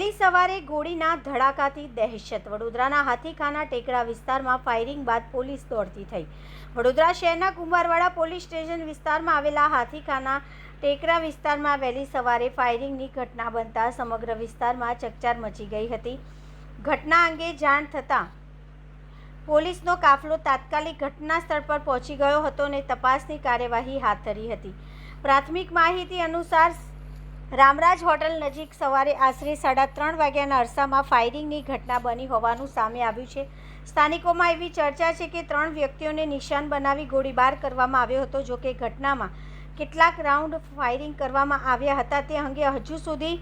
વહેલી સવારે ગોળીના ધડાકાથી દહેશત. વડોદરાના હાથીખાના ટેકરા વિસ્તારમાં ફાયરિંગ બાદ પોલીસ દોડતી થઈ. વડોદરા શહેરના કુંભારવાડા પોલીસ સ્ટેશન વિસ્તારમાં આવેલા હાથીખાના ટેકરા વિસ્તારમાં વહેલી સવારે ફાયરિંગની ઘટના બનતા સમગ્ર વિસ્તારમાં ચકચાર મચી ગઈ હતી. ઘટના અંગે જાણ થતાં પોલીસનો કાફલો તાત્કાલિક ઘટના સ્થળ પર પહોંચી ગયો હતો અને તપાસની કાર્યવાહી હાથ ધરી હતી. પ્રાથમિક માહિતી અનુસાર રામરાજ હોટલ નજીક સવારે આશરે 3:30 વાગ્યાના અરસામાં ફાયરિંગની ઘટના બની હોવાનું સામે આવ્યું છે. સ્થાનિકોમાં એવી ચર્ચા છે કે 3 વ્યક્તિઓને નિશાન બનાવી ગોળીબાર કરવામાં આવ્યો હતો. જો કે ઘટનામાં કેટલાક રાઉન્ડ ફાયરિંગ કરવામાં આવ્યા હતા તે અંગે હજુ સુધી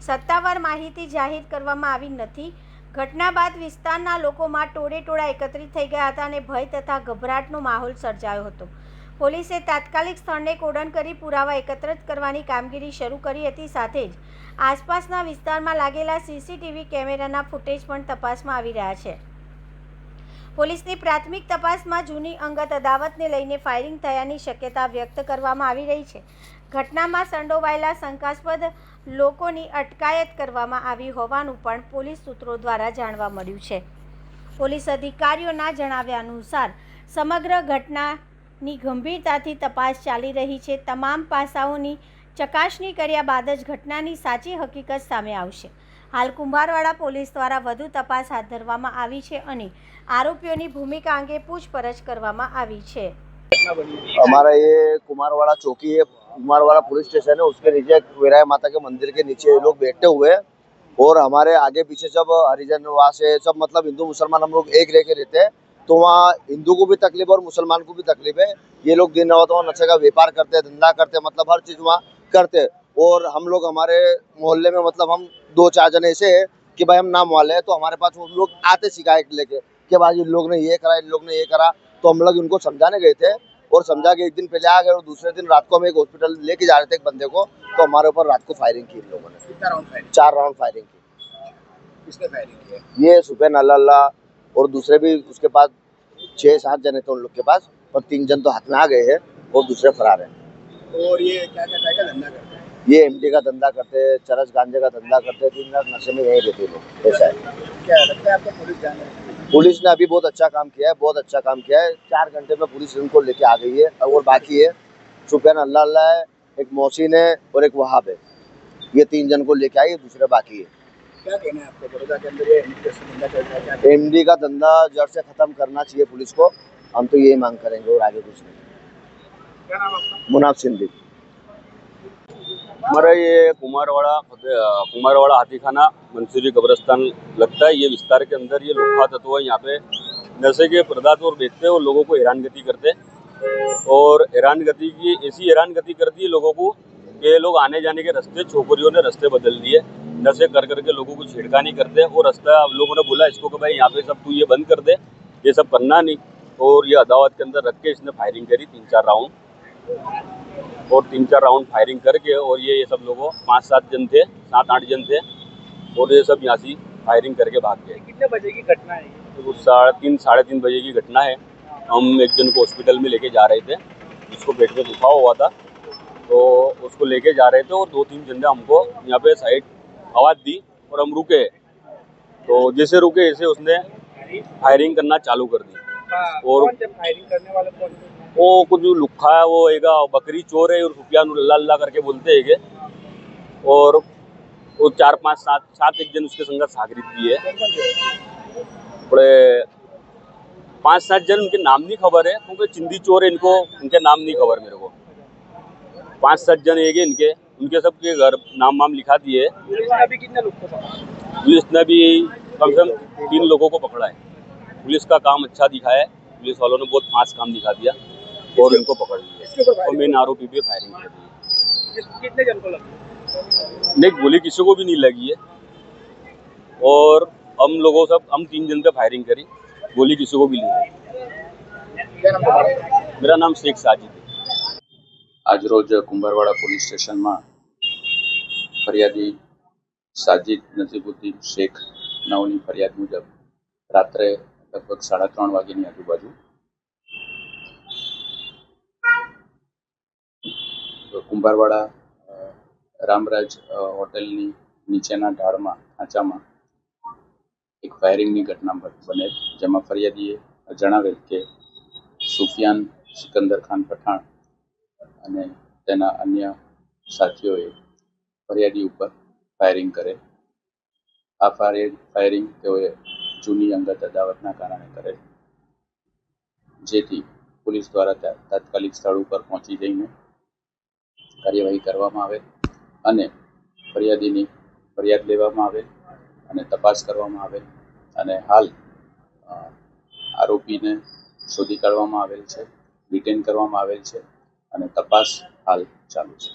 સત્તાવાર માહિતી જાહેર કરવામાં આવી નથી. ઘટના બાદ વિસ્તારના લોકોમાં ટોળેટોળા એકત્રિત થઈ ગયા હતા અને ભય તથા ગભરાટનો માહોલ સર્જાયો હતો. પોલીસે તાત્કાલિક સ્થળને કોર્ડન કરી પુરાવા એકત્રિત કરવાની કામગીરી શરૂ કરી હતી. સાથે જ આસપાસના વિસ્તારમાં લાગેલા સીસીટીવી કેમેરાના ફૂટેજ પણ તપાસમાં આવી રહ્યા છે. પોલીસની પ્રાથમિક તપાસમાં જૂની અંગત અદાવતને લઈને ફાયરિંગ થયાની શક્યતા વ્યક્ત કરવામાં આવી રહી છે. ઘટનામાં સંડોવાયેલા શંકાસ્પદ લોકોની અટકાયત કરવામાં આવી હોવાનું પણ પોલીસ સૂત્રો દ્વારા જાણવા મળ્યું છે. પોલીસ અધિકારીઓના જણાવ્યા અનુસાર સમગ્ર ઘટનાની ગંભીરતાથી તપાસ ચાલી રહી છે. તમામ પાસાઓની ચકાસણી કર્યા બાદ જ ઘટનાની સાચી હકીકત સામે આવશે. હાલ કુંભારવાડા પોલીસ દ્વારા વધુ તપાસ હાથ ધરવામાં આવી છે અને આરોપીઓની ભૂમિકા અંગે પૂછપરછ કરવામાં આવી છે. हमारा ये कुमारवाड़ा चौकी है, कुमारवाड़ा पुलिस स्टेशन है, उसके नीचे वीराय माता के मंदिर के नीचे ये लोग बैठे हुए हैं और हमारे आगे पीछे सब हरिजन वहाँ से सब मतलब हिंदू मुसलमान हम लोग एक रह के रहते हैं, तो वहाँ हिंदू को भी तकलीफ और मुसलमान को भी तकलीफ है. ये लोग दिन रात वहाँ नशे का व्यापार करते हैं, धंधा करते हैं, मतलब हर चीज़ वहाँ करते हैं. और हम लोग हमारे मोहल्ले में मतलब हम 2-4 जने ऐसे हैं कि भाई हम नाम वाले हैं, तो हमारे पास वो लोग आते शिकायत लेके कि भाई इन लोग ने ये करा, इन लोग ने ये करा. तो हम लोग उनको समझाने गए थे और समझा के एक दिन पहले आ गए और दूसरे दिन रात को हम एक हॉस्पिटल लेके जा रहे थे एक बंदे को, तो हमारे ऊपर रात को फायरिंग की इन लोगों ने. कितना राउंड फायरिंग? 4 राउंड फायरिंग की. किसने फायरिंग किया? ये सुफैन अल्लाह और दूसरे भी उसके पास 6-7 जने थे उन लोग के पास, और 3 जन तो हाथ में आ गए हैं और दूसरे फरार हैं. और ये क्या क्या का धंधा करते हैं? ये एमडी का धंधा करते हैं, चरस गांजे का धंधा करते हैं, 3 रात नशे में यही रहते लोग. ऐसा है. क्या लगता है आपको पुलिस जान रही है? पुलिस ने अभी बहुत अच्छा काम किया है, बहुत अच्छा काम किया है. 4 घंटे में पुलिस इनको लेके आ गई है और बाकी है सुफैन अल्लाह है, एक मोहसिन है और एक वहाब है. ये 3 जन को लेके आई है, दूसरे बाकी है. क्या कहना है आपको बड़ौदा के अंदर ये एमडी का धंधा चल रहा है? क्या एमडी का धंधा जड़ से खत्म करना चाहिए पुलिस को. हम तो यही मांग करेंगे और आगे कुछ नहीं. क्या नाम आपका? मुनाफ सिंधी. हमारा ये कुमारवाड़ा हाथीखाना मंसूरी कब्रिस्तान लगता है. ये विस्तार के अंदर ये लुख्खा तत्व है. यहाँ पे नशे के पदार्थ और बेचते हैं और लोगों को हैरानगति करते हैं. और हैरानगति की ऐसी हैरानगति करती है लोगों को कि लोग आने जाने के रास्ते छोकरियों ने रास्ते बदल दिए. नशे कर करके लोगों को छेड़खानी करते हैं और रास्ता लोगों ने बोला इसको कि भाई यहाँ पे सब तू ये बंद कर दे, ये सब करना नहीं. और ये अदावत के अंदर रख के इसने फायरिंग करी 3-4 राउंड, और 3-4 राउंड फायरिंग करके और ये सब लोगों 5-7 जन थे, 7-8 जन थे, और ये सब यहाँ से फायरिंग करके भाग गए. कितने बजे की घटना है ये? तो 3-3:30 बजे की घटना है. हम एक जन को हॉस्पिटल में लेके जा रहे थे, जिसको पेट में दुखाव हुआ था, तो उसको लेके जा रहे थे और 2-3 जन ने हमको यहाँ पे साइड आवाज़ दी और हम रुके. तो जैसे रुके ऐसे उसने फायरिंग करना चालू कर दी. और फायरिंग करने वाले कौन थे? वो कुछ लुक्खा है, वो एक बकरी चोर है और सुफियान अल्लाह करके बोलते है. और वो 4-5-7 एक जन उसके संगत सागरित भी है. बड़े 5-7 जन उनके नाम नहीं खबर है क्योंकि चिंदी चोर है, इनको उनके नाम नहीं खबर मेरे को. 5-7 जन है इनके, उनके सबके घर नाम वाम लिखा दिए. पुलिस ने अभी कितने लोग को पकड़ा? पुलिस ने भी कम से कम 3 लोगों को पकड़ा है. पुलिस का काम अच्छा दिखाया है, पुलिस वालों ने बहुत फास्ट काम दिखा दिया और इनको पकड़ लिया. और मेन आरोपी पे फायरिंग कर दी. कितने जन को लगा? नहीं, गोली किसी को भी नहीं लगी है. और हम 3 जन पे फायरिंग करी, गोली किसी को भी नहीं लगी. क्या नाम तुम्हारा? मेरा नाम शेख साजिद है. आज रोज कुंभारवाड़ा पोलीस स्टेशन में फरियादी साजिद नजीबुद्दीन शेख नावनी फरियाद मुजब रात्रे लगभग 3:30 वाग्यानी आजूबाजू कुंभारवाड़ा रामराज होटलनी નીચેના ઢાળમાં ખાંચામાં એક ફાયરિંગની ઘટના બનેલ, જેમાં ફરિયાદીએ જણાવેલ કે સુફિયાન સિકંદર ખાન પઠાણ અને તેના અન્ય સાથીઓએ ફરિયાદી ઉપર ફાયરિંગ કરેલ. આ ફાયરિંગ તેઓએ જૂની અંગત અદાવતના કારણે કરેલ, જેથી પોલીસ દ્વારા તાત્કાલિક સ્થળ ઉપર પહોંચી જઈને કાર્યવાહી કરવામાં આવેલ અને ફરિયાદીની ફરિયાદ લેવામાં આવેલ અને તપાસ કરવામાં આવેલ અને હાલ આરોપીને શોધી કાઢવામાં આવેલ છે, ડિટેન કરવામાં આવેલ છે અને તપાસ હાલ ચાલુ છે.